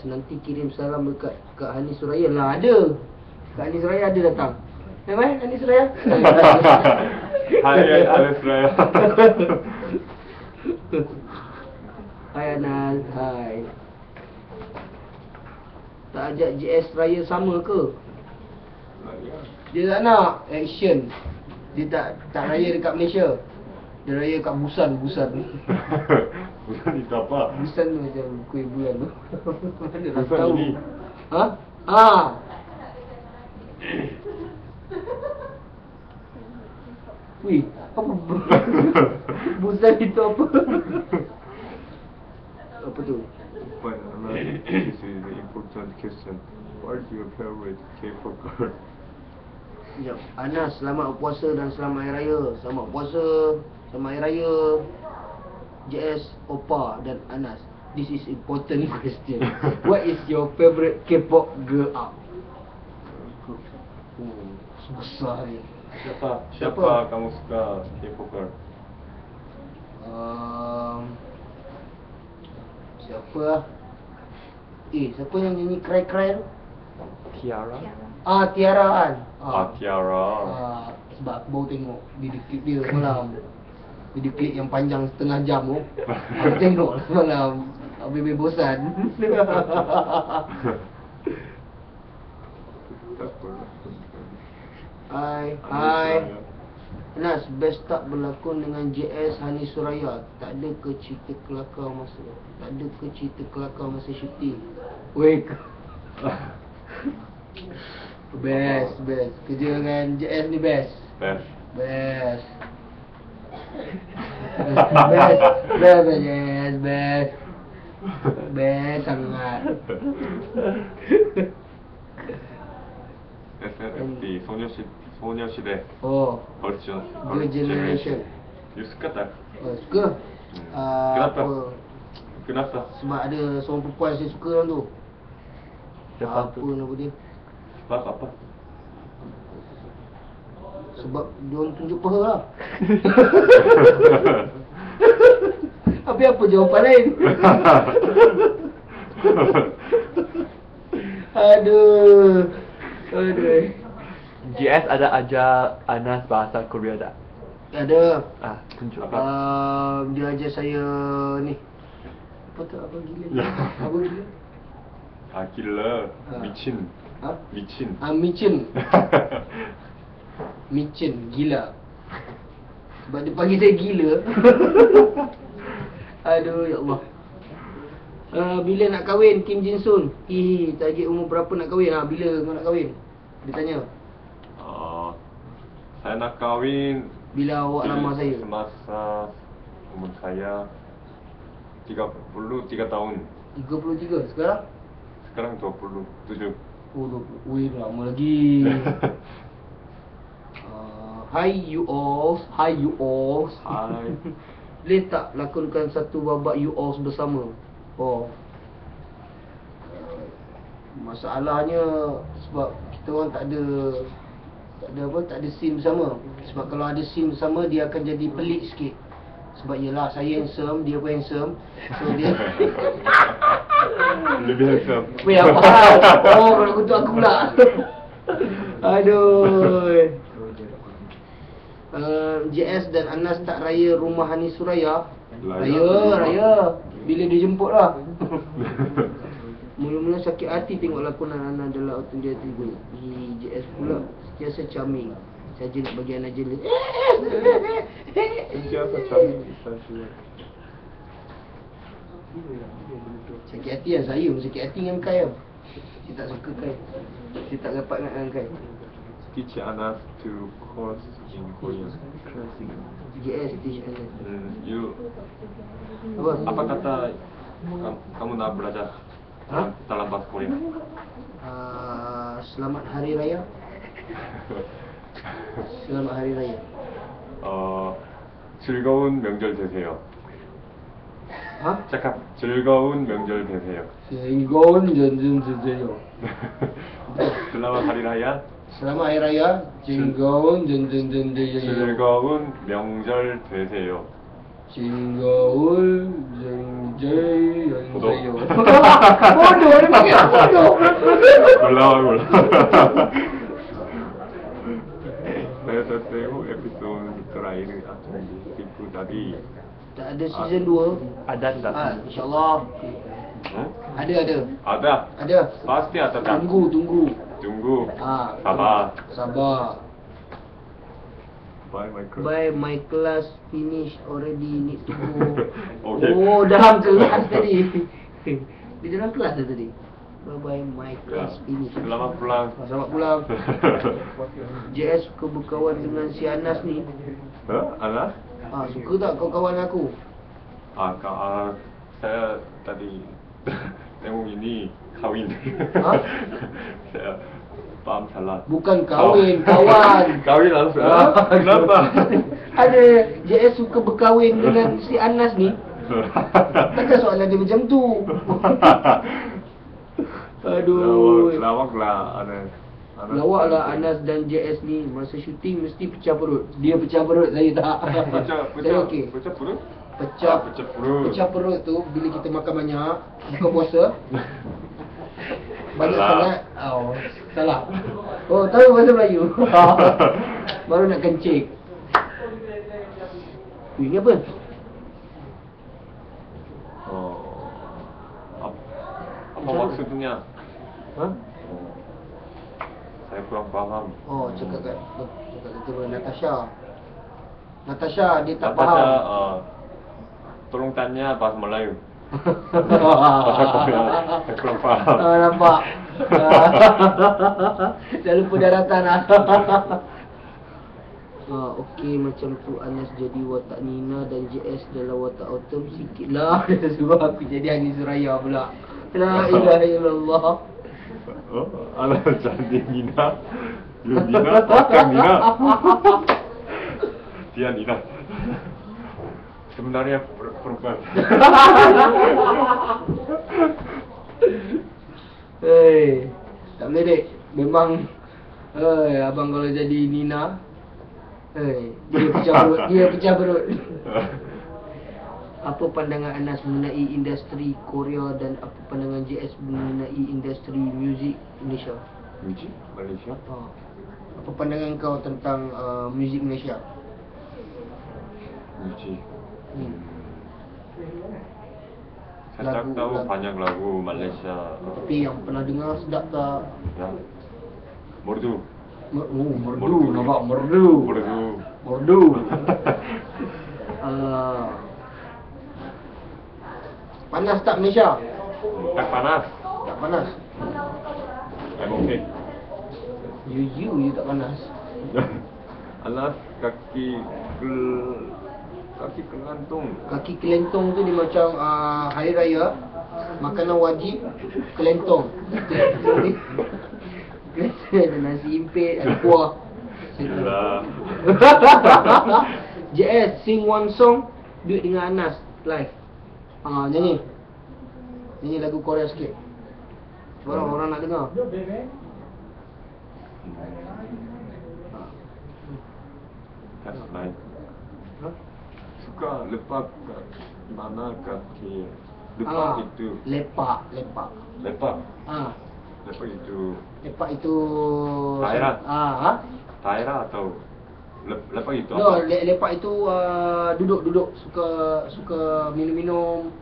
nanti kirim salam dekat Kak Hani Suraya. Lah ada. Kak Hani Suraya ada datang. Hai Hani Suraya. Hai Hani Suraya. Hai Anas, hai. Tak ajak JS Raya sama ke? Dia tak nak action. Dia tak raya dekat Malaysia. Dia raya kat Busan. Busan itu apa? Busan tu macam kuih bulan tu. Mana nak Busan tahu? ini. Ha? Ha. Wih, apa? Busan itu apa? Apa tu? But this is an important question. What is your favorite K-pop girl? Sekejap. Anas, selamat berpuasa dan selamat Hari Raya. Selamat berpuasa, selamat Hari Raya. JS, Oppa dan Anas. This is important question. What is your favorite K-pop girl up? Susah ni. Siapa kamu suka K-pop girl? Siapa lah? Siapa yang nyanyi cry-cry tu? Tiara. Tiara kan? Tiara. Sebab aku baru tengok video klip dia semalam. Video klip yang panjang setengah jam tu. Aku tengok lah semalam. Habis bosan. Hai. Anas, best tak berlakon dengan JS Hani Suraya? Tak ada ke cerita kelakar masa syuting? Weh. Best. Kerja dengan JS ni best. Best sangat. SNSD 소녀시대 버전. Girl Generation. You suka tak? Suka. Kenapa? Sebab ada seorang perempuan saya suka dalam tu. Siapa tu? Apa nama dia? Sebab apa? Sebab dia orang tunjuk paha lah. Apa jawapan lain? Aduh. GS ada ajar Anas bahasa Korea tak? Ada. Tunjuk. Dia ajar saya ni. Apa gila? Apa gila? Gila. Micin. Micin, gila. Sebab dia panggil saya gila. Aduh, ya Allah. Bila nak kahwin Kim Jin Sun? Target umur berapa nak kahwin? Bila kau nak kahwin? Dia tanya. Saya nak kahwin bila awak lamar saya? Semasa umur saya 33 tahun. 33 sekarang? Sekarang 27. Oh, 20. Wih, lama lagi. Hi you all. Hi. Boleh tak lakonkan satu babak you all bersama? Masalahnya sebab kita orang tak ada scene bersama. Sebab kalau ada scene bersama dia akan jadi pelik sikit. Sebab yelah saya handsome, dia pun handsome. So dia lebih handsome. Weh, apa hal? Kalau kutuk aku pula. Aduh. JS dan Anas tak raya rumah Hani Suraya? Raya. Bila dia jemput lah. Mula-mula sakit hati tengok lakonan Anas dalam Autumn Dia 3. JS pula sentiasa charming. Saja nak bagi Anas jealous. Sentiasa charming. Sakit hati lah saya. Sakit hati dengan Kai lah. Saya tak suka Kai. Saya tak dapat dengan Kai. Teach Anas to course in Korean. JS teach Anas. Apa kata kamu nak belajar dalam bahasa Korea? Selamat Hari Raya. Selamat Hari Raya. 즐거운 명절 되세요. 잠깐, 즐거운 명절 되세요. 즐거운 명절 되세요. Selamat Hari Raya. Selamat Hari Raya. 즐거운 명절 되세요. 즐거운 명절 되세요. Cinggaul Jai Bodoh. Bodoh dia panggil aku bodoh. Ulang. Saya dah tengok episod terakhir Tipu tadi. Tak ada season 2. Ada tak? InsyaAllah. Ada. Ada? Pasti ada tak? Tunggu. Sabar. Bye, my class finish already, need to go. Okay. Oh, dalam kelas tadi. Di dalam kelas dah tadi. Bye, my class finish. Selamat pulang. Selamat pulang. JS suka berkawan dengan si Anas ni. Anas? Suka tak kau kawan aku? Saya tadi tengok ini kawin. Saya paham salah. Bukan kahwin, kawan. Kawin langsung. Kenapa? Ada JS suka berkahwin dengan si Anas ni. Takkan soalan dia macam tu. Aduh. Lawaklah Anas. Lawaklah Anas dan JS ni. Masa syuting mesti pecah perut. Dia pecah perut, saya tak. Saya okey. Pecah perut? Pecah perut. Pecah perut tu bila kita makan banyak buka puasa. Banyak Salah. sangat. Salah. Oh, tahu bahasa Melayu. Baru nak kencing. Ini apa? Apa maksudnya? Saya kurang faham. Cakap kat Natasha. Natasha dia tak faham. Tolong tanya bahasa Melayu. Bahasa Korea. Saya kurang faham. Nampak. Dah lupa daratan lah. Okey, macam tu Anas jadi watak Nina dan JS dalam watak Autumn sikit lah. Sebab aku jadi Angin Suraya pula. La ilaha illallah. Anas jadi Nina. Nina, takkan Nina. Dia Nina. Sebenarnya perempuan. Hei, tak boleh dek. Memang abang kalau jadi Nina, dia pecah perut. Apa pandangan Anas mengenai industri Korea dan apa pandangan JS mengenai industri muzik Malaysia? Muzik Malaysia? Apa pandangan kau tentang muzik Malaysia? Muzik. Saya tak Lagu- tahu lagu. banyak lagu Malaysia. Tapi yang pernah dengar sedap tak? Ya. Merdu. Merdu, nampak merdu. Merdu. Panas tak Malaysia? Tak panas. Tak panas. I'm okay. You tak panas. Alas kaki kelantung. Kaki kelentong tu dia macam hari raya makanan wajib kelentong. Ada nasi impit, ada kuah. Yalah. JS sing one song duet dengan Anas live. Nyanyi. Nyanyi lagu Korea sikit. Orang nak dengar. That's nice. Suka lepak kat mana kaki. Lepak itu. Lepak. Lepak. Lepak itu. Lepak itu Daerah. Daerah atau lepak itu No, apa? lepak itu duduk suka minum-minum,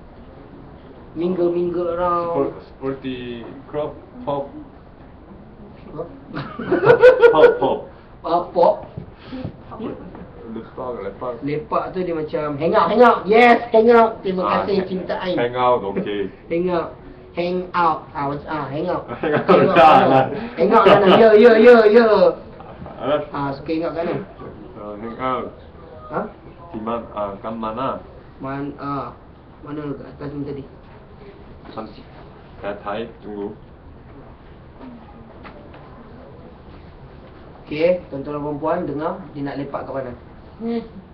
mingle around. Seperti crop pop. Pop. Pop. Lepak. Lepak tu dia macam hang out. Yes, hang out. Terima kasih cinta ain. Hang out, okay. Hang out. Hang out. Hang out. Hang out Hang out mana? Ya. Alas, Suka hang out kat mana? hang out. Di mana? Kat mana? Mana kat atas ni tadi? Kat Thai, tunggu. Okey, tuan-tuan dan perempuan dengar dia nak lepak kat mana?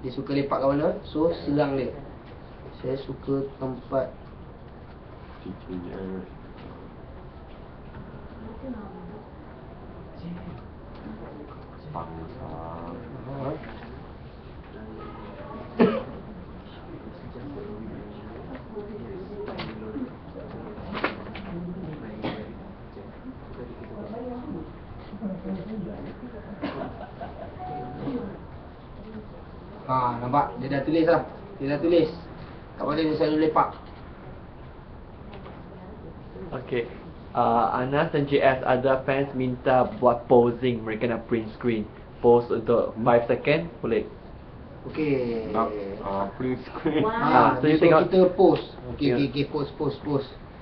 Dia suka lepak kat mana? So, serang dia. Saya suka tempat Tikinya. Bangsa. Nampak? Dia dah tulis lah. Dia dah tulis. Tak boleh dia selalu lepak. Okay. Anas dan JS ada fans minta buat posing, mereka nak print screen. Pose untuk 5 second, boleh? Okey. Nak print screen. So you tengok. Kita post. Okey, post.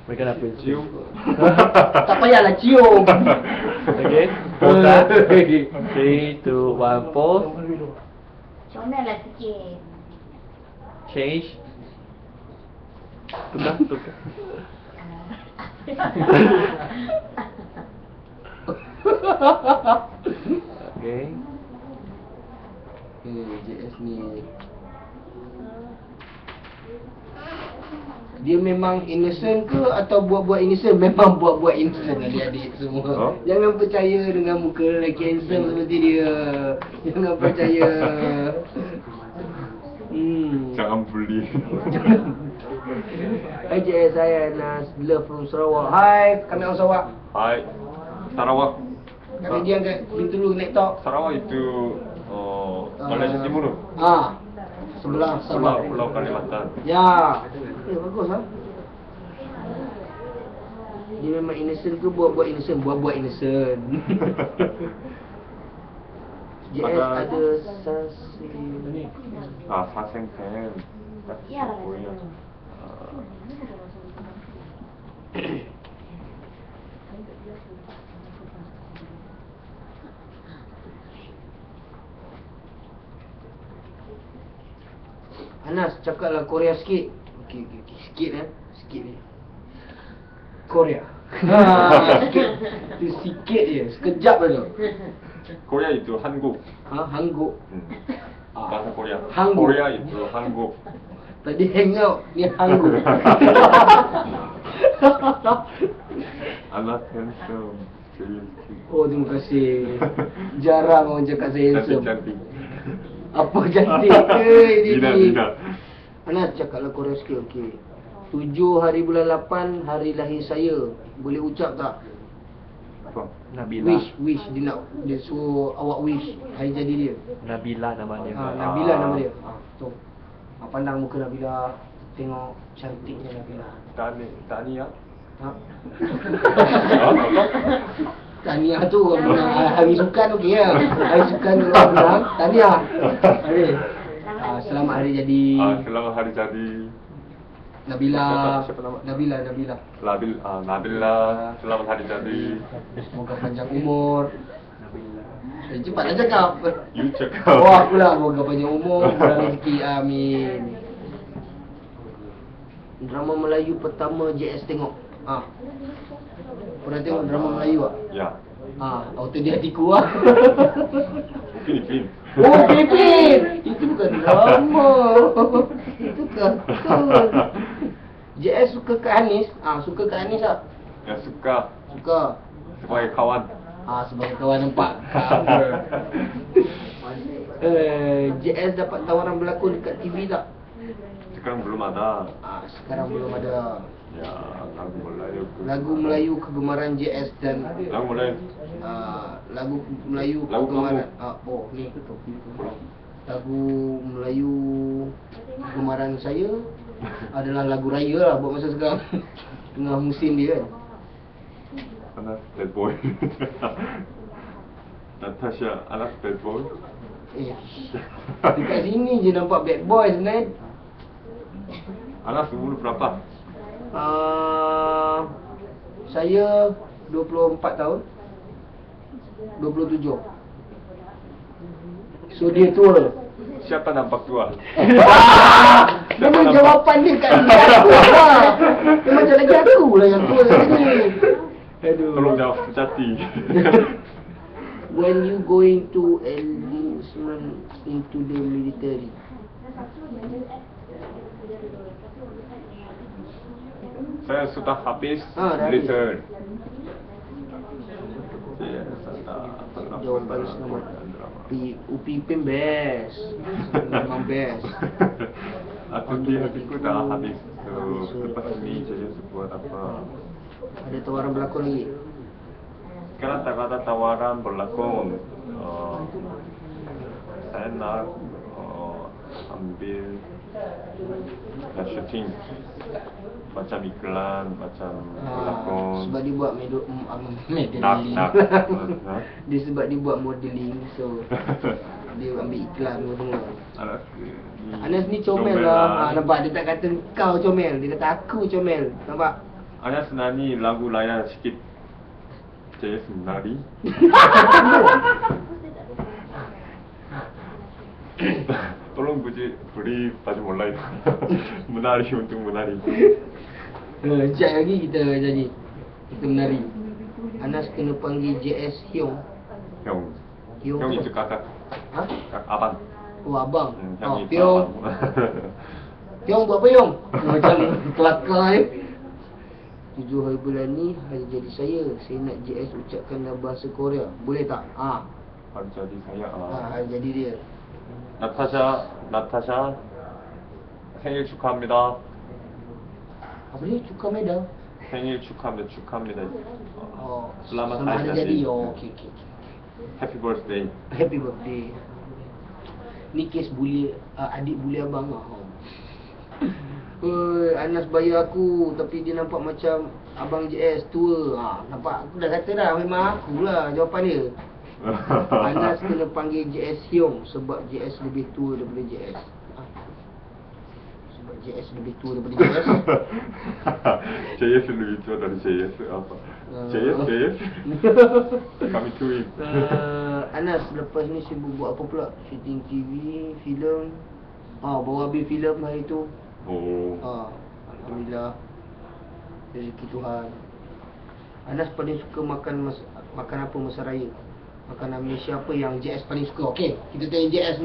Mereka nak print screen. Cium. Tak payahlah cium. Okay, pose lah. 3, 2, 1, pose. Comel lah sikit. Change. Tukar. Okay. JS ni dia memang innocent ke atau buat-buat innocent? Memang buat-buat innocent adik-adik semua. Jangan percaya dengan muka lelaki handsome seperti dia. Jangan percaya. Jangan beli. Hai JS, saya Anas, love from Sarawak. Hai, kami orang Sarawak. Hai, Sarawak. Kami diam kat Bintulu naik tok. Sarawak itu Malaysia Timur. Sebelah Sabah. Pulau Kalimantan. Ya. Bagus lah. Dia memang innocent ke buat-buat innocent? Buat-buat innocent. JS ada sasi. 사생팬. Ya lah. Korea. Anas, cakaplah Korea sikit. Okey, sikit ni. Korea. Sikit. Tu sikit je, sekejap je. Korea itu 한국. Hangguk. bahasa Korea. 한국. Korea itu 한국. Tadi hangout, ni hangguk. Anas handsome. Serius. Oh, terima kasih. Jarang orang cakap saya handsome. Cantik. Apa cantik ke ini? Dina. Anas, cakaplah Korea sikit, okey. 7 hari bulan 8, hari lahir saya. Boleh ucap tak? Apa? Nabila. Wish. Dia suruh awak wish hari jadi dia. Nabila nama dia. Nabila nama dia. Tu. Pandang muka Nabila. Tengok cantiknya Nabila. Tania. Ha? Tahniah tu orang menang hari sukan okey ya. Hari sukan orang menang. Tahniah. Okey. Selamat hari jadi. Selamat hari jadi. Nabila. Siapa nama? Nabila. Selamat hari jadi. Semoga panjang umur. Cepatlah cakap. You cakap. Oh, akulah semoga panjang umur, murah rezeki. Amin. Drama Melayu pertama JS tengok. Pernah tengok drama Melayu tak? Ya. Auto di hatiku lah. Filipin. Oh, Filipin! Itu bukan drama. Itu kartun. JS suka ke Anis? Suka ke Anis tak? Ya suka. Suka. Sebagai kawan. Sebagai kawan nampak. JS dapat tawaran berlakon dekat TV tak? Sekarang belum ada. Sekarang belum ada. Ya, lagu Melayu. Lagu Melayu kegemaran JS dan Lagu Melayu. lagu Melayu Lagu kegemaran ni lagu Melayu kegemaran saya adalah lagu raya lah buat masa sekarang. Tengah musim dia kan. Anas bad boy. Natasha, Anas bad boy. Dekat sini je nampak bad boy sebenarnya. Anas umur berapa? Saya 24 tahun. 27. So dia tua. Siapa nampak tua? Memang jawapan dia kat dia aku lah. Dia macam lagi aku lah yang tua ni. Aduh. Tolong jawab sejati. When you going to enlistment into the military? Saya sudah habis Dah habis. return. Jawapan selamat. Upi Ipin best. Memang best. Aku di hatiku dah habis. So, lepas ini jadi sebuah apa? Ada tawaran berlakon lagi? Sekarang tak ada tawaran berlakon. Saya nak ambil dan syuting macam iklan, macam pelakon. Sebab dia buat modeling. Nak. Dia sebab dia buat modeling, so dia ambil iklan semua. Anas ni comel lah. Nampak dia tak kata kau comel, dia kata aku comel. Nampak? Anas nyanyi lagu layan sikit. JS menari. Tolong beri baju mulai. Menari untuk menari. Sekejap lagi kita nyanyi. Kita menari. Anas kena panggil JS Hyong. Hyong. Hyong Hyong apa? itu kakak. Ha? Abang. Oh abang. Hyong itu Hyong. abang. Hyong buat apa Hyong? Macam kelakar ni. 7 hari bulan ni hari jadi saya. Saya nak JS ucapkan dalam bahasa Korea. Boleh tak? Hari jadi saya. Hari jadi dia. 나타샤 생일 축하합니다. Apa dia? Cuka medal? 생일 축하합니다. Oh, Selamat hari hari jadi. jadi. Oh, okey. Happy birthday. Happy birthday. Ni kes bully, adik bully abang lah. Anas bayar aku tapi dia nampak macam abang JS tua. Nampak aku dah kata dah memang aku lah jawapan dia. Anas kena panggil JS Hyong sebab JS lebih tua daripada JS. Sebab JS lebih tua daripada JS. JS lebih tua dari JS apa? JS? Kami twin. Anas lepas ni sibuk buat apa pula? Shooting TV, filem. Bawa habis filem hari tu. Alhamdulillah. Rezeki Tuhan. Anas paling suka makan apa masa raya? Makanan Malaysia apa yang JS paling suka? Okey, kita tanya JS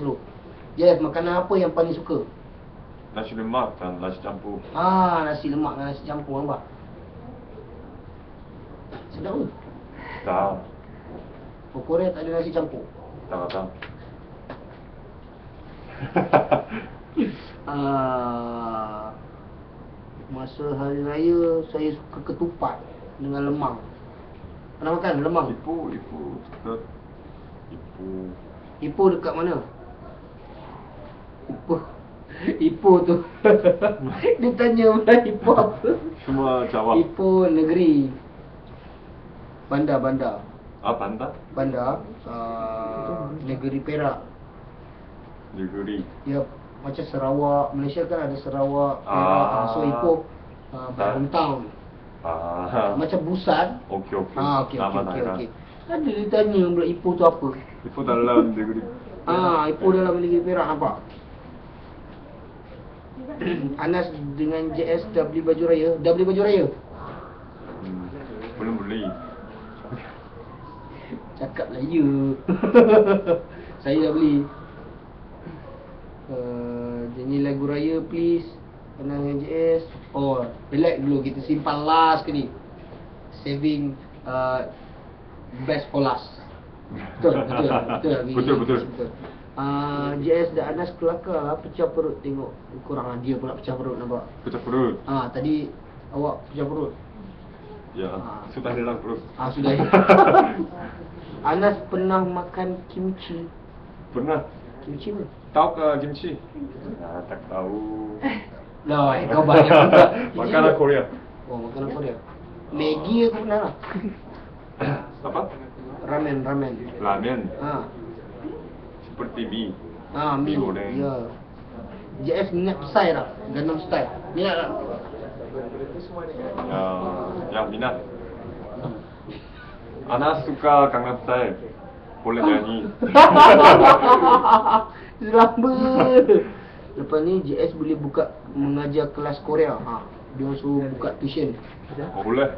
dulu. JS, makanan apa yang paling suka? Nasi lemak dan nasi campur. Nasi lemak dengan nasi campur nampak? Sedap ke? Tak. Korea tak ada nasi campur? Tak. Masa hari raya saya suka ketupat dengan lemang. Pernah makan lemang? Ibu. Ipoh dekat mana? Ipoh tu. Dia tanya pula Ipoh apa? Semua Jawa. Ipoh negeri. Bandar. Bandar? Bandar. Negeri Perak. Negeri. Ya, macam Sarawak. Malaysia kan ada Sarawak, Perak. So Ipoh hometown. Macam Busan. Okey. Okey. Nama daerah. Ada dia tanya pula Ipoh tu apa? Ibu dalam negeri. Ipoh dalam negeri Perak nampak. Anas dengan JS dah beli baju raya? Belum beli. Cakaplah ya. Saya dah beli. Nyanyi lagu raya please. Anas dengan JS. Relax dulu, kita simpan last kali. Saving best for last. Betul. JS dan Anas kelakar lah, pecah perut tengok korang. Dia pula pecah perut nampak. Pecah perut. Tadi awak pecah perut. Ya, sudah hilang perut. Sudah. Anas pernah makan kimchi. Pernah. Kimchi mana? Tahu ke kimchi? Tak tahu. Kau banyak juga. Makanan Korea. Makanan Korea. Maggi aku pernah lah. Apa? Ramen. Ramen. Seperti mie. Mie goreng. ya. JS minat style tak? Gangnam Style. Minat tak? Ya, minat. Anas suka Gangnam Style. Boleh nyanyi. Selamat. Lepas ni JS boleh mengajar kelas Korea. Dia suruh buka tuition. Boleh.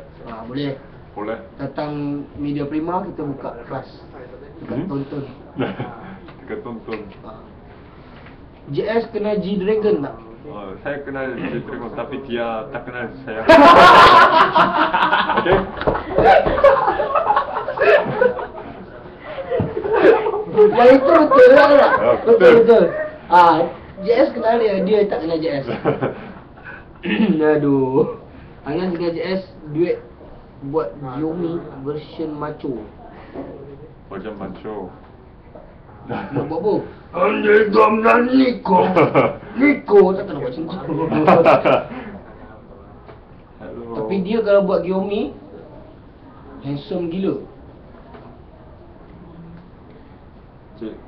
Boleh. Datang Media Prima kita buka kelas. Tonton. Dekat tonton. JS kenal G-Dragon tak? Saya kenal G-Dragon tapi dia tak kenal saya. Okey? Yang itu betul lah tak? Betul. JS kenal dia tak kenal JS. Aduh. Anas dengan JS duet buat Yomi version macho. Macam macho. Nak buat apa? Andai gambar Niko. Niko tak nak buat macam tu. Hello. Tapi dia kalau buat Gyomi handsome gila.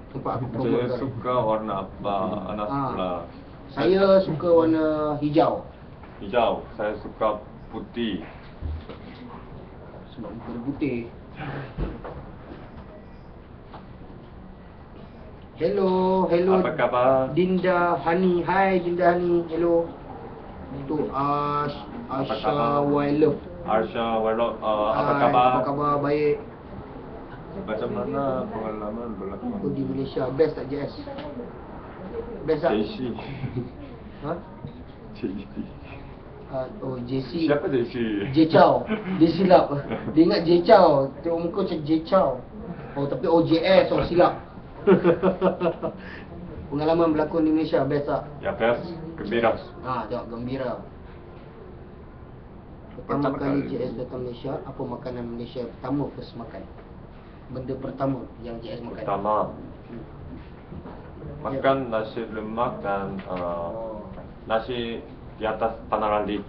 Nampak aku Saya promote kan? suka warna apa? Anas pula. Saya suka warna hijau. Hijau. Saya suka putih. Sebab muka dia putih. Hello, hello. Apa khabar? Dinda Hani. Hai Dinda Hani. Hello. Tu Apa Asha khabar? Wildlove. Arsha, Warlock, apa Hai, khabar? Apa khabar? Baik. Macam mana pengalaman berlakon? Aku di Malaysia. Best tak JS? Best tak? JC. Ha? JC. Oh JC. Siapa JC? J Chow. Dia silap. Dia ingat J Chow. Tengok muka macam J Chow. Oh tapi OJS. Oh silap. Pengalaman berlakon di Malaysia. Best tak? Ya, best. Gembira. Tengok gembira. Pertama Pertama kali kali. JS datang Malaysia, apa makanan Malaysia pertama first makan? Benda pertama yang JS makan. Pertama, makan nasi lemak dan nasi di atas panarali.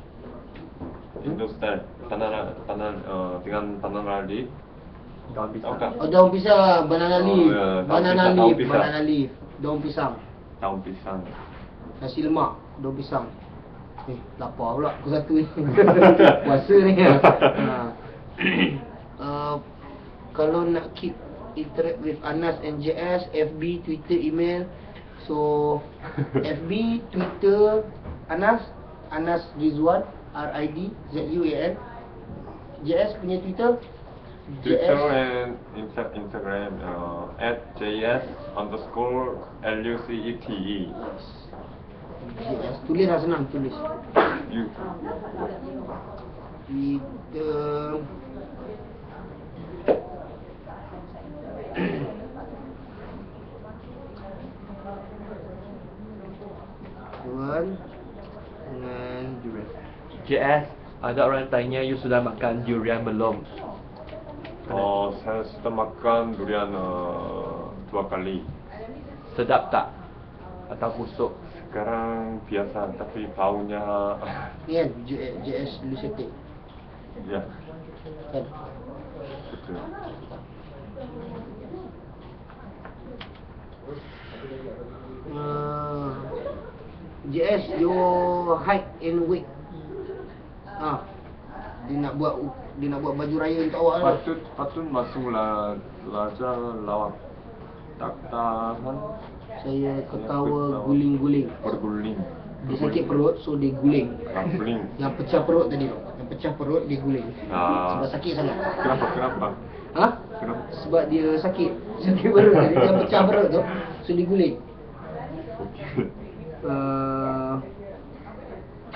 Indo style. Dengan panarali. Daun pisang. Oke. Oh daun pisang, banana Oh, leaf. ya, daun Banana pisang, daun leaf, pisang. banana leaf. Daun pisang. Daun pisang. Nasi lemak, daun pisang. Lapar pula pukul 1 ni. Puasa ni. Kalau nak keep interact with Anas and JS, FB, Twitter, email. So FB, Twitter, Anas Rizwan, RID ZUAN. JS punya Twitter. Twitter and Instagram @js_lucete. JS. Tulis lah senang, tulis. You. Twitter. Tuan dengan Durian. JS, ada orang tanya you sudah makan durian belum? Saya sudah makan durian 2 kali. Sedap tak? Atau busuk? Sekarang biasa, tapi baunya ni kan JS Lucete ya, kan. betul. JS your height and weight. Dia nak buat baju raya untuk awak lah. Patut masuk lajar lawak. Tak tahan. Saya ketawa guling-guling. Berguling. Dia sakit perut, so dia guling. Guling. Yang pecah perut tadi tu. Yang pecah perut dia guling. Sebab sakit sangat. Kenapa? Kenapa? Sebab dia sakit perut tadi. Yang pecah perut tu, so dia guling. Okey.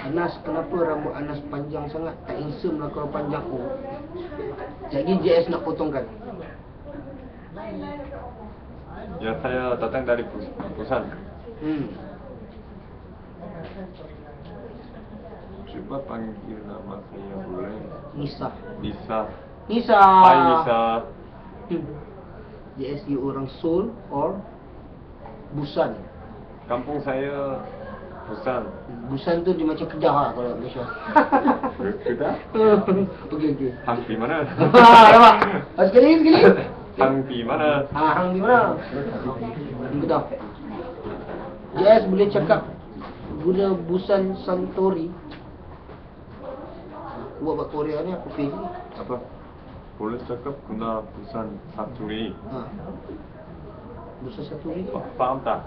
Anas, kenapa rambut Anas panjang sangat? Tak handsome lah kalau panjang. Oh, jadi JS nak potongkan. Ya, saya datang dari Busan. Coba panggil nama saya boleh? Nisa. Nisa. Hai Nisa. JS you orang Seoul or Busan? Kampung saya Busan. Busan tu dia macam Kedah lah kalau Malaysia. Kedah? Okey. Hang di mana? Nampak? Sekali. Hang di mana? Hang di mana? Kedah. JS boleh cakap guna Busan Santori. Aku buat Korea ni aku pay ni. Apa? Boleh cakap guna Busan Saturi. Busan Santori. Paham tak?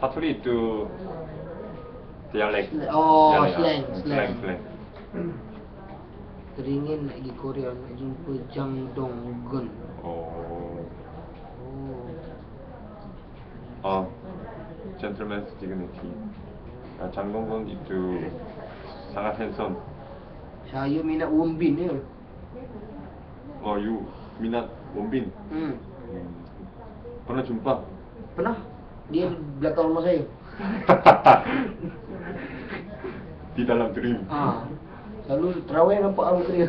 Saturi itu dialek. Oh, Dialek, slang. slang. Teringin nak pergi Korea, nak jumpa Jang Dong Gun. Gentleman's dignity. 장동건 itu sangat handsome. Saya minat Wombin je. You minat Wombin? Pernah jumpa? Pernah. Dia di belakang rumah saya. Di dalam dream. Lalu terawih nampak orang dia.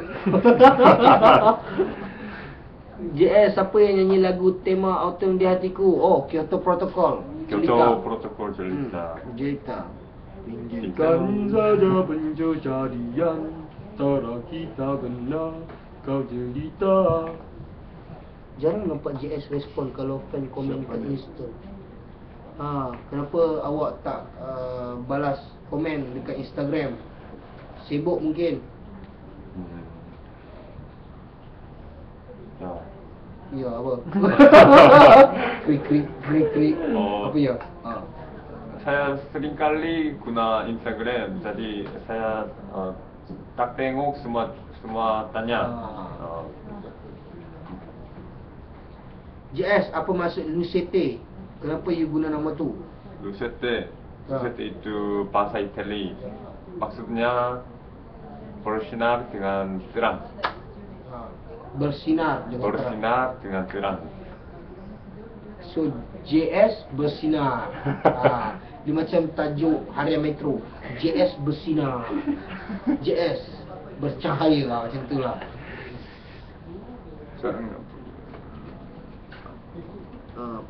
JS, siapa yang nyanyi lagu tema Autumn di Hatiku? Oh, Kyoto Protocol. 교토 프로토콜 jelita. Jelita. Tinggalkan saja pencarian, antara kita kena kau jelita. Jarang nampak JS respon kalau fan komen kat Insta. Kenapa awak tak balas komen dekat Instagram? Sibuk mungkin. Ya. Ya, apa? Krik. Oh. Apa ya? Saya seringkali guna Instagram, jadi saya tak tengok semua tanya. JS, apa maksud Lucete? Kenapa you guna nama tu? Lucete itu bahasa Itali. Maksudnya bersinar dengan terang. Bersinar dengan terang. Bersinar dengan terang. So JS bersinar. Dia macam tajuk harian Metro. JS bersinar. JS bercahaya macam tu lah.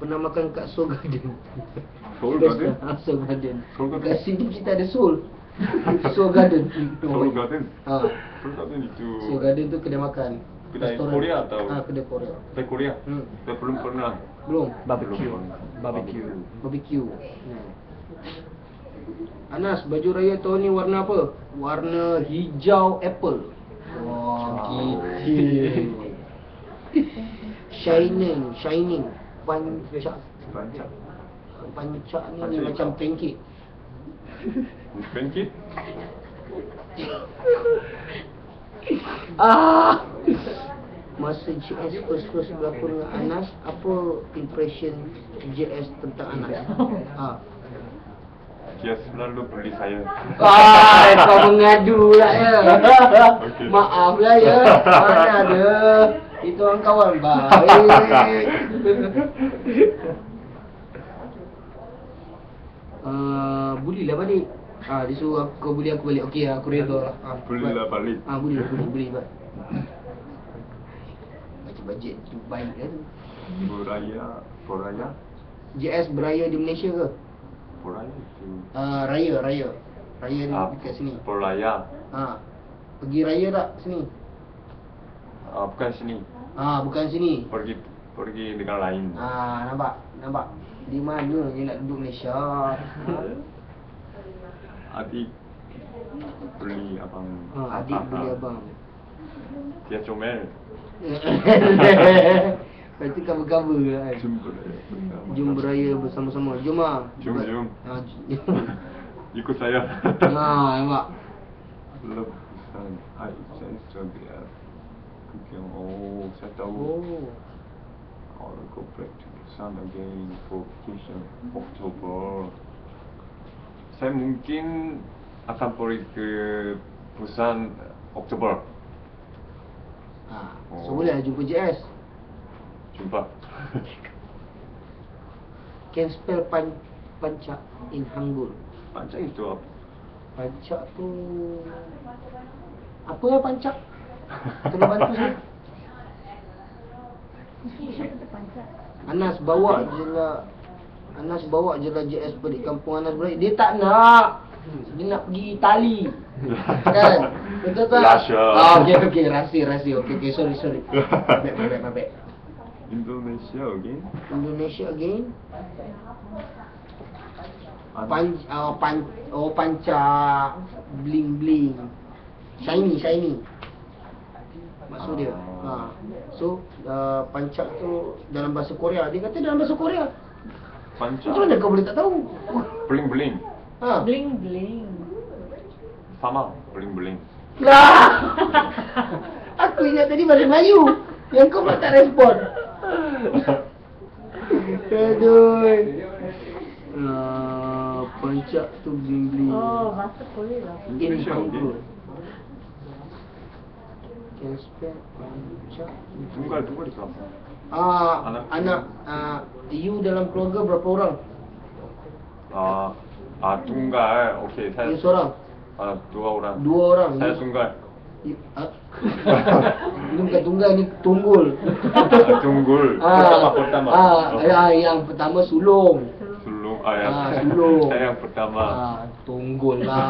Pernah makan kat Seoul Garden? Seoul Garden? Seoul Garden. Seoul Garden. Kat sini kita ada Seoul. Seoul Garden. Seoul Garden? Seoul Garden itu Seoul Garden tu kedai makan. kedai Restoran. Korea atau? Kedai Korea. Kedai Korea? Saya belum pernah. Belum. Barbecue. Anas, baju raya tahun ni warna apa? Warna hijau apple. Wah, gitu. Shining. Pancak ni macam pancake. Pancake? Masa JS first berlakon dengan Anas, apa impression JS tentang Anas? Dia selalu beli saya. Kau mengadu lah ya. Okey. Maaf lah ya. Mana ada. Itu orang kawan baik. Bulilah balik. Dia suruh kau bully aku balik. Okey, aku redha lah. Bulilah balik. Bully balik. Macam bajet tu baik kan. Beraya. JS beraya di Malaysia ke? Beraya itu. Raya ni dekat sini. Beraya. Pergi raya tak sini? Bukan sini. Bukan sini. Pergi negara lain. Nampak. Di mana dia nak duduk Malaysia? Adik beli abang. Adik beli abang. Dia comel. Berarti cover-cover lah kan. Jom beraya bersama-sama. Jom lah. Jom. Ikut saya. Nampak. Lepasan saya biar kepiang. Saya tahu. I'll go back to Busan again for vacation October. Saya mungkin akan pergi ke Busan Oktober. So boleh jumpa JS. Jumpa. Can spell pancak in Hangul. Pancak itu apa? Pancak tu apa ya pancak? Kena bantu saya. Anas bawa je lah JS balik kampung. Anas balik. Dia tak nak. Dia nak pergi Itali. Kan? Betul tak? Russia. Okey, rahsia. Okey, sorry. My bad. Indonesia again. Pancak bling. Shiny. Maksud dia. So pancak tu dalam bahasa Korea. Dia kata dalam bahasa Korea. Pancak. Macam mana kau boleh tak tahu? Bling. Bling. Sama bling. Lah. Aku ingat tadi bahasa Melayu. Yang kau pula tak respon. Aduh. Pancak tu bling. Bahasa Korea lah. Indonesia again. Can spell pancak. Tunggal di kampung. Anak you dalam keluarga berapa orang? tunggal. Okey, saya You seorang? 2 orang. 2 orang. Saya tunggal. Ini bukan tunggal, ni tunggul. Tunggul. Ah, Pertama. yang pertama sulung. Sulung. Sulung. Yang pertama. Tunggul lah.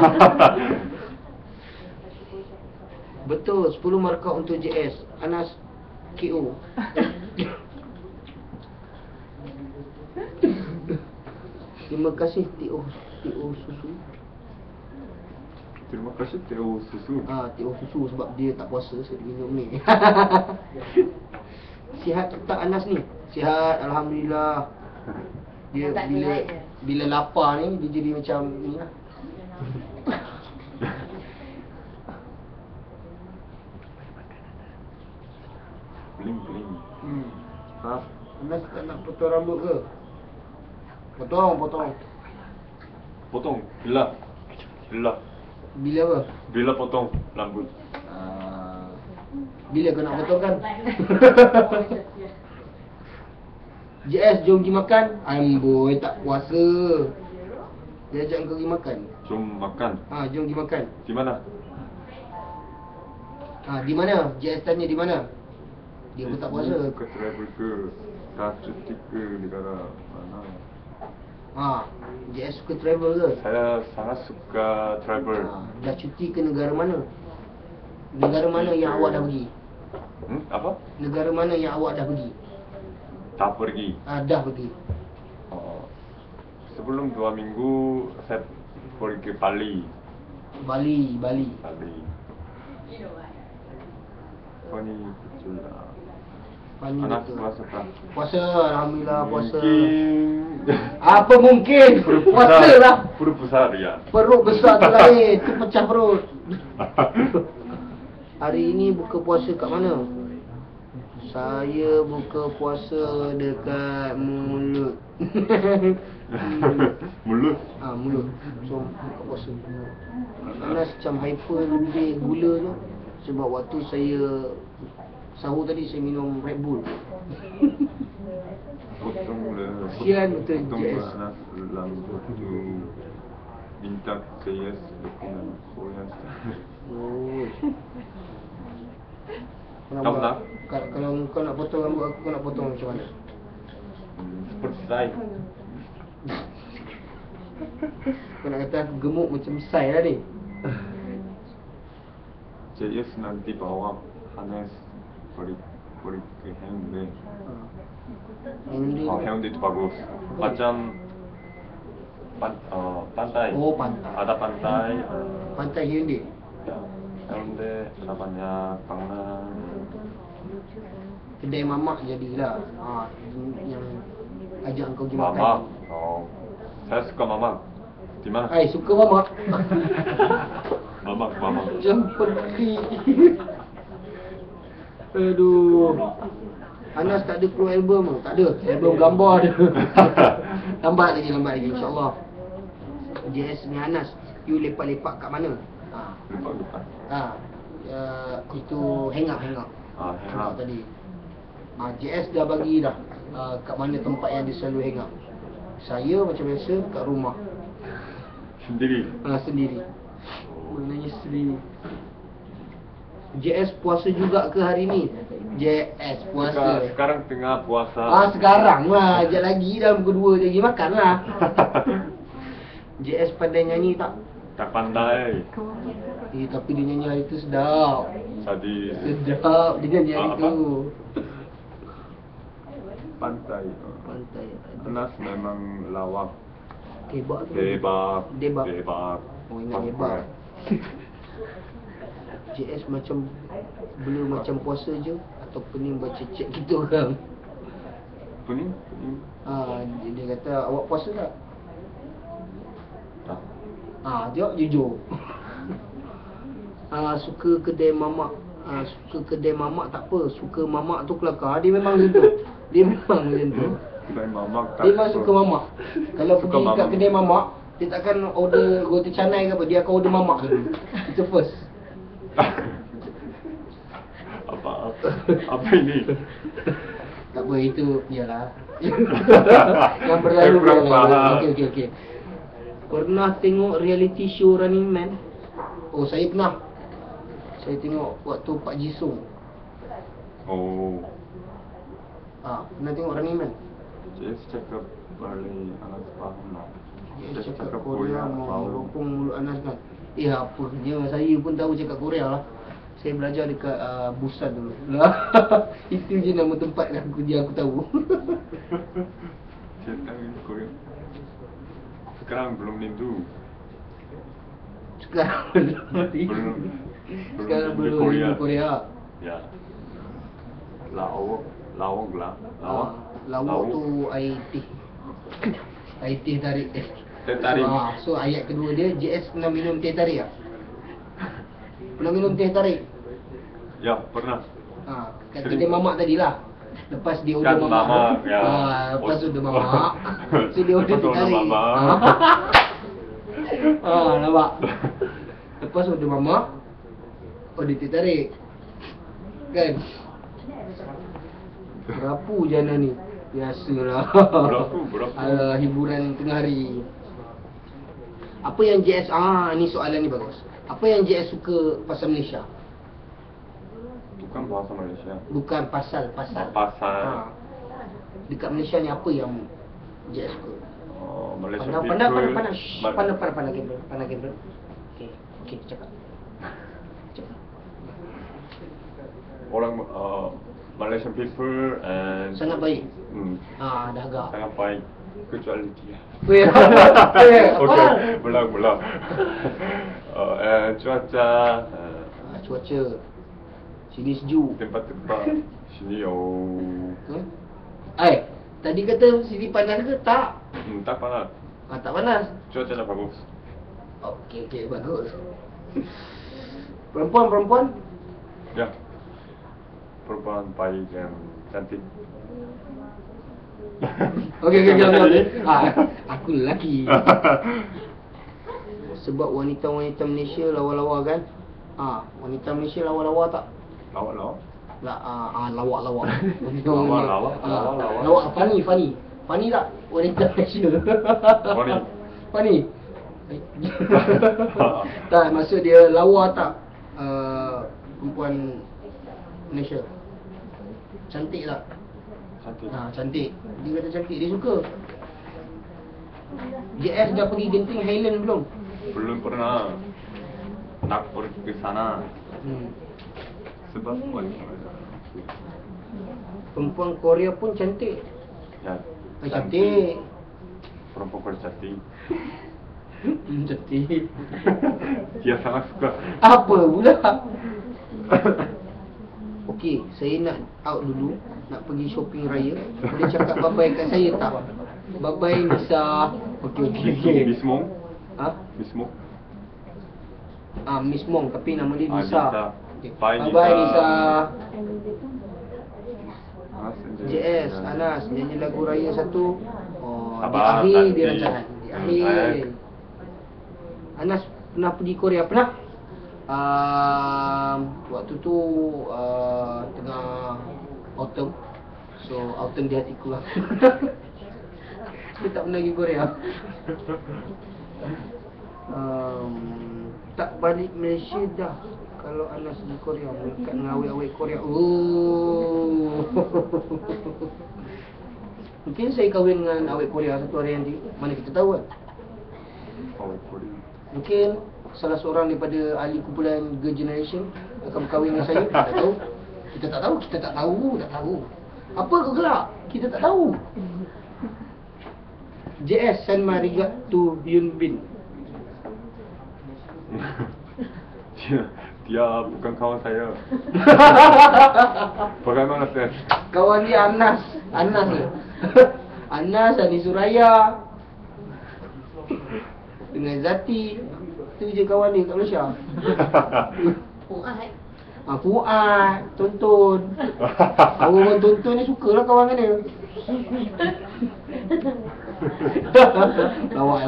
Betul, 10 markah untuk JS. Anas KO. Terima kasih Tio Susu. Terima kasih Teo Susu. Tio Susu sebab dia tak puasa, saya minum ni. Sihat tak Anas ni? Sihat, alhamdulillah. Dia Tak bila jelek je. bila lapar ni dia jadi macam ni lah. Bling. Anas tak nak potong rambut ke? Potong. Potong. Bila Bila apa? Bila potong rambut. Bila kau nak potong kan? JS jom pergi makan. Amboi tak puasa. Dia ajak kau pergi makan. Jom makan. Jom pergi makan. Di mana? Di mana? JS tanya di mana? Dia pun tak puasa. Ke travel ke? Dah cuti ke negara mana? JS suka travel ke? Saya sangat suka travel. Dah cuti ke negara mana? Negara mana yang awak dah pergi? Apa? Negara mana yang awak dah pergi? Tak pergi. Dah pergi. Sebelum 2 minggu saya pergi ke Bali. Bali. Pani betul lah. Bali Anak betul. puasa tak? Puasa, alhamdulillah puasa. Mungkin. Apa mungkin? Puasa lah. Perut besar ya. Perut besar tu lain, tu pecah perut. Hari ini buka puasa kat mana? Saya buka puasa dekat mulut. Mulut. Mulut. So buka puasa. Anas macam hyper lebih gula tu. Sebab waktu saya sahur tadi saya minum Red Bull. Potonglah. Kesian betul, JS. Anak rambut tu minta saya dokumen Korea. Kau nak? Kalau kau nak potong rambut aku, kau nak potong macam mana? Seperti saya. Kau nak kata aku gemuk macam Sai lah ni. JS nanti bawa Hanes pergi ke Hyundai. Hyundai itu bagus. Macam pantai. Pantai. Ada pantai. Pantai Hyundai. Ya. Hyundai ada banyak bangunan. Kedai mamak jadilah. Yang ajak kau pergi Mama. makan. Saya suka mama. Di mana? Suka mamak. Mama. Jangan pergi. Aduh. Anas tak ada keluar album. Tak ada. Album gambar dia. Lambat lagi insya-Allah. JS dengan Anas, you lepak-lepak kat mana? Lupa. Itu hang up. Hang up. Tadi. JS dah bagi dah kat mana tempat yang dia selalu hang up. Saya macam biasa kat rumah. Sendiri. Sendiri. Menanya sendiri. JS puasa juga ke hari ni? JS puasa. Sekarang tengah puasa. Sekarang lah. Sekejap lagi dalam pukul 2 lagi makan lah. JS pandai nyanyi tak? Tak pandai. Tapi dia nyanyi hari tu sedap. Tadi. Sedap. Dia nyanyi hari tu. Pantai. Anas memang lawak. Debak tu. Debak. Ingat debak. JS macam belum macam puasa je atau pening baca cek gitu kan. Pening? Dia kata awak puasa tak? Tak. Jawab jujur. Suka kedai mamak. Suka kedai mamak tak apa. Suka mamak tu kelakar. Dia memang macam tu. Kedai mamak tak Dia memang suka mamak. Kalau Suka pergi kat mamak. kedai mamak, dia takkan order roti canai ke apa. Dia akan order mamak dulu. Itu first. Apa ini? Tak apa, itu iyalah. Yang berlalu Okey. Pernah tengok reality show Running Man? Saya pernah. Saya tengok waktu Pak Jisung. Oh. Pernah tengok Running Man? JS cakap balik Anas faham lah. Dia JS cakap Korea mau tahu. meropong mulut Anas kan. Apa je, saya pun tahu cakap Korea lah. Saya belajar dekat Busan dulu. Itu je nama tempat yang aku tahu. JS tahu Korea. Sekarang belum nindu. Sekarang Belum. Sekarang Nindu belum Korea. Korea. Ya. Lawak lah. Lawak tu IT. IT tarik. Teh tarik. So ayat kedua dia, JS pernah minum teh tarik tak? Pernah minum teh tarik? Ya, pernah. Kat kedai mamak tadi lah. Lepas dia order Kan mamak. mamak, ya. Lepas order mamak. So dia order teh Order tarik. mamak. Nampak? Lepas order mamak, order teh tarik. Kan? Berapu jana ni. Biasalah. Berapu. Alah, hiburan tengah hari. Apa yang JS ni soalan ni bagus. Apa yang JS suka pasal Malaysia? Bukan bahasa Malaysia. Bukan pasal. Pasal. Dekat Malaysia ni apa yang JS suka? Malaysia Pandang people. Pandang kamera. Okey, cakap. Orang Malaysian people and Sangat baik. Hmm, Dah agak. sangat baik kecuali dia. Weh. Okey, belang. Cuaca, Cuaca. Sini sejuk. tempat-tempat sini Tadi kata sini panas ke? Tak. tak panas. Tak panas. Cuaca dah bagus. Okey, bagus. Perempuan? Ya. Perempuan baik dan cantik. Okey. Aku lelaki. Sebab wanita-wanita Malaysia lawa-lawa kan? Wanita Malaysia lawa-lawa tak? Lawak. Lawak. Lawak. Lawak, funny tak? Wanita Malaysia. Funny. Tak, maksud dia lawa tak? Perempuan Malaysia. Cantik tak? Cantik. Cantik. Dia kata cantik, dia suka. JS dah pergi Genting Highland belum? Belum pernah. Nak pergi ke sana. Sebab Perempuan Korea pun cantik. ya, Cantik. Perempuan Korea cantik. Cantik. Dia sangat suka. Apa pula? Okey, saya nak out dulu. Nak pergi shopping raya. Boleh cakap bye-bye kat saya tak? Bye-bye Nisa. Okey. Bismong. Miss Mong, tapi nama dia Nisa. Nisa. Okay. Bye, Bye Nisa. Nisa. JS, Anas, nyanyi lagu raya satu. Di Sabar, akhir nanti. dia rancangan. Di akhir. Anas pernah pergi Korea? Pernah? Waktu tu tengah autumn. So autumn di hatiku lah. Dia tak pernah pergi Korea. Tak balik Malaysia dah. Kalau Anas di Korea, melekat dengan awet-awet Korea. Mungkin saya kahwin dengan awet Korea satu hari nanti. Mana kita tahu kan? Mungkin salah seorang daripada ahli kumpulan Girl Generation akan berkahwin dengan saya. Kita tak tahu. Kita tak tahu. Apa kau gelak? Kita tak tahu. JS, send my regard to Yun Bin. Dia bukan kawan saya. Bagaimana saya? Kawan dia Anas. Anas, Ani Suraya dengan Zati. Itu je kawan dia kat Malaysia. Fuad, tonton. Orang tonton ni sukalah kawan dengan dia. Lawak.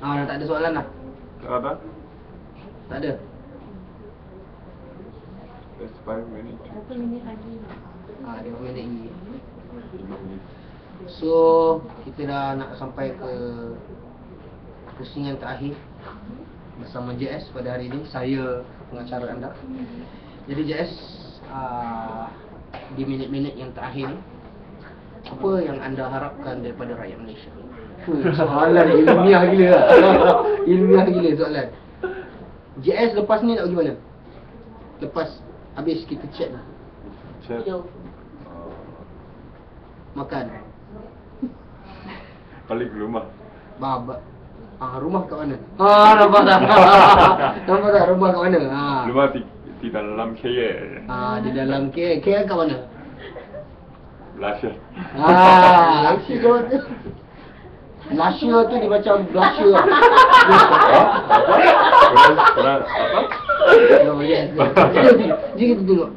Dah tak ada soalan dah. Tak ada? Tak ada. That's 5 minutes. 1 minit lagi. 5 minit lagi. 5 minit. So, kita dah nak sampai ke pusingan terakhir. bersama JS pada hari ini. Saya pengacara anda. Jadi JS, di minit-minit yang terakhir ni, apa yang anda harapkan daripada rakyat Malaysia? Soalan ilmiah gila lah. Ilmiah gila soalan. JS lepas ni nak pergi mana? Lepas habis kita chat ni. Chat. Makan. Balik ke rumah. Baba. Rumah kat mana? Nampak tak? Nampak tak rumah kat mana? Rumah di dalam KL. Di dalam KL. KL kat mana? Malaysia. Malaysia tu. Malaysia tu dia macam Malaysia. Korang apa? Yes. Jom kita tengok.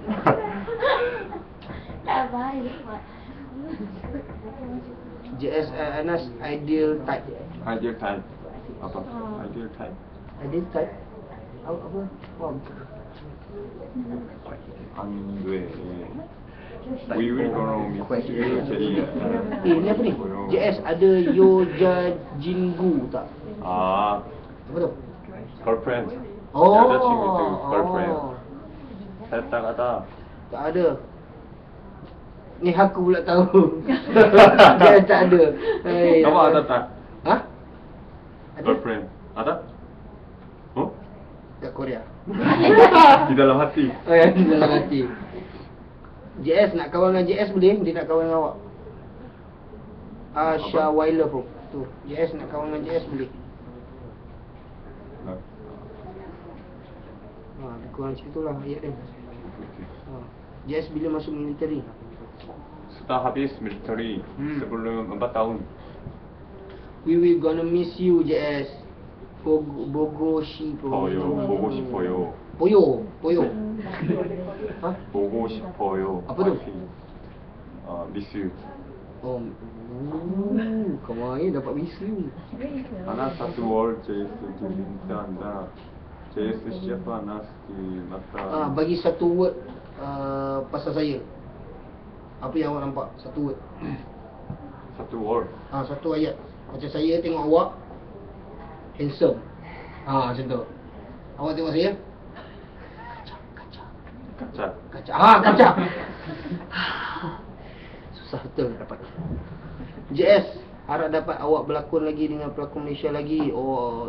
JS Anas ideal type. Ideal time. Apa? Ideal time. Ideal type. Apa? Form. Anyway. We will go on jadi. Ni apa ni? JS ada Yoja Jingu tak? Apa tu? Girlfriend. Oh. Ada cinta tu, girlfriend. Saya tak kata. Tak ada. Ni aku pula tahu. Dia tak ada. Kamu ada tak? Hah? Ada? Girlfriend. Ada? Oh? Kat Korea. Di dalam hati. Oh ya, di dalam hati. JS nak kawan dengan JS boleh? Dia nak kawan dengan awak. Asha Wyler bro. Tu, JS nak kawan dengan JS boleh? Lebih kurang macam itulah ayat dia. JS bila masuk militeri? Setelah habis military sebelum 4 tahun. We will gonna miss you JS. Bogo 싶어요. 보고 싶어요. Poyo. Hah? 보고 싶어요. Apa tu? Miss you. Oh, kemarin dapat miss you. Anas satu word JS diminta anda. JS siapa Anas di mata. Bagi satu word pasal saya. Apa yang awak nampak? Satu word. Satu word. Satu ayat. Macam saya tengok awak handsome. Macam tu. Awak tengok saya? Kaca. Kaca. Susah betul dapat. JS harap dapat awak berlakon lagi dengan pelakon Malaysia lagi.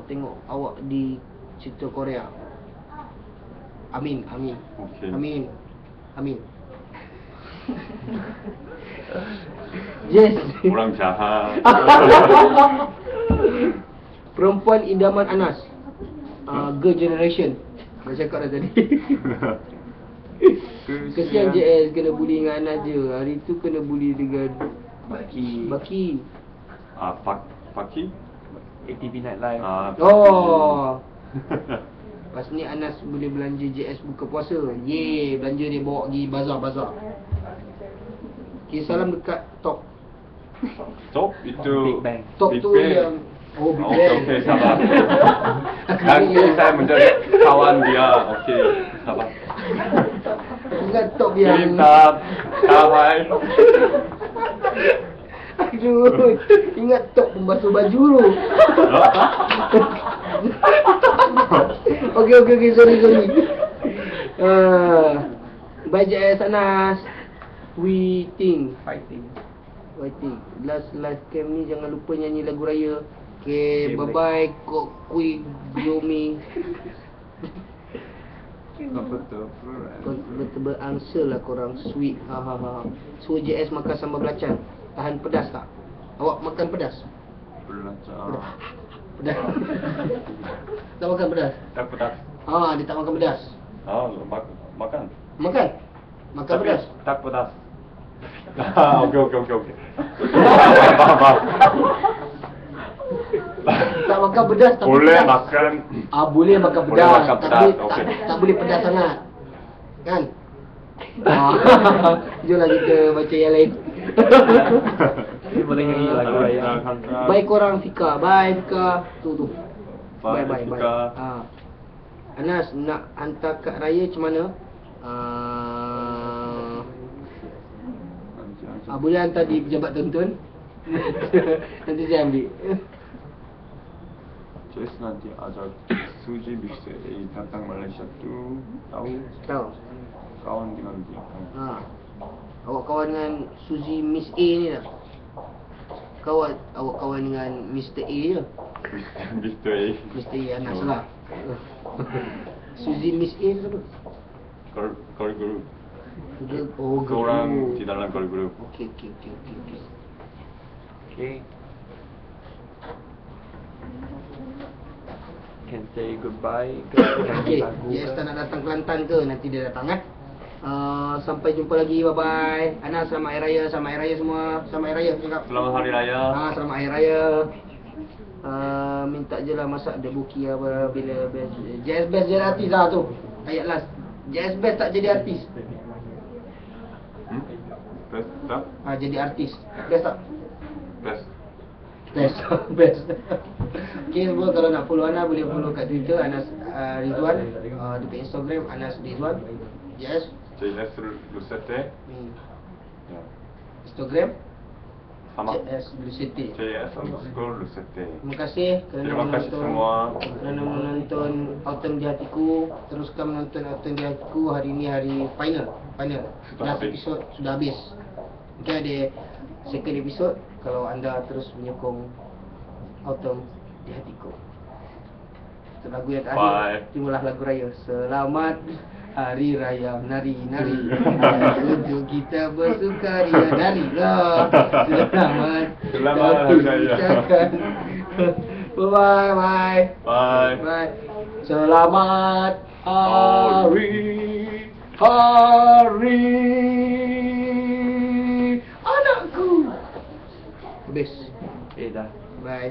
Tengok awak di cerita Korea. Amin. Okay. Amin. Yes. Kurang jahat. Perempuan idaman Anas. Girl generation. Dah cakap dah tadi. Kesian JS kena bully dengan Anas je. Hari tu kena bully dengan Baki. Paki? ATV Night Live. Lepas ni Anas boleh belanja JS buka puasa. Yeay, belanja dia bawa pergi bazar-bazar. Okay, salam dekat Top. Top itu Big Bang. Top Big tu Bang. yang Big Bang. Okay, sabar. Nanti saya menjadi kawan dia. Okay, sabar. Ingat Top yang Minta kahai. Aduh, ingat Top pembasuh baju tu. Okay, sorry. Bye JS Anas. Fighting. Last cam ni jangan lupa nyanyi lagu raya. Okay, bye-bye. Kok kui Gloomy. Betul berangsa lah korang. Sweet. So JS makan sambal belacan. Tahan pedas tak? Awak makan pedas? Pedas. Tak makan pedas? Tak pedas. Dia tak makan pedas. Makan. Makan pedas. Tak pedas. Okay. Faham. Tak makan pedas tapi Boleh pedas. makan. Boleh makan Boleh pedas. makan Tapi pedas, okey. tak boleh pedas sangat. Kan? Jomlah kita baca yang lain. Boleh nyanyi lagu raya. Bye korang Fika. Bye Fika. Tu. Bye. Fika. Anas nak hantar kad raya macam mana? Boleh hantar di pejabat tonton. Nanti saya ambil. JS nanti ajak Suji bisa datang Malaysia tu tahu Tahu. kawan dengan dia. Ha. Awak kawan dengan Suzy Miss A ni tak? Awak kawan dengan Mr. A je. Mr. A. Mr. A Anas lah. Suzy Miss A tu apa? Call group. Oh, Seorang di dalam call group. Okey. Okay. Can say goodbye ke? Okey, JS tak nak datang Kelantan ke? Nanti dia datang sampai jumpa lagi. Bye bye. Anas, selamat hari raya, selamat hari raya semua. Selamat hari raya cakap. Selamat Hari Raya. Selamat hari raya. Minta je lah masak debuki apa bila best. JS best jadi artis lah tu. Ayat last. JS best tak jadi artis. Best tak? Jadi artis. Best tak? Best. Best. Okay, semua kalau nak follow Anas boleh follow kat Twitter Anas Rizwan, dekat Instagram Anas Rizwan. Yes. JS Lusete. Ya. Instagram Sama. JS Lusete. JS_Lusete. Terima kasih kerana Terima kasih semua. kerana menonton Autumn di Hatiku. Teruskan menonton Autumn di Hatiku. Hari ini hari final. Sudah Last habis. episode sudah habis. Mungkin ada second episode kalau anda terus menyokong Autumn di Hatiku. Itu lagu yang terakhir. Bye. Terimalah lagu raya. Selamat Hari Raya, nari untuk kita bersukaria, narilah. Selamat Hari Raya. Bye. Bye. Selamat hari anakku. Habis. Dah. Bye.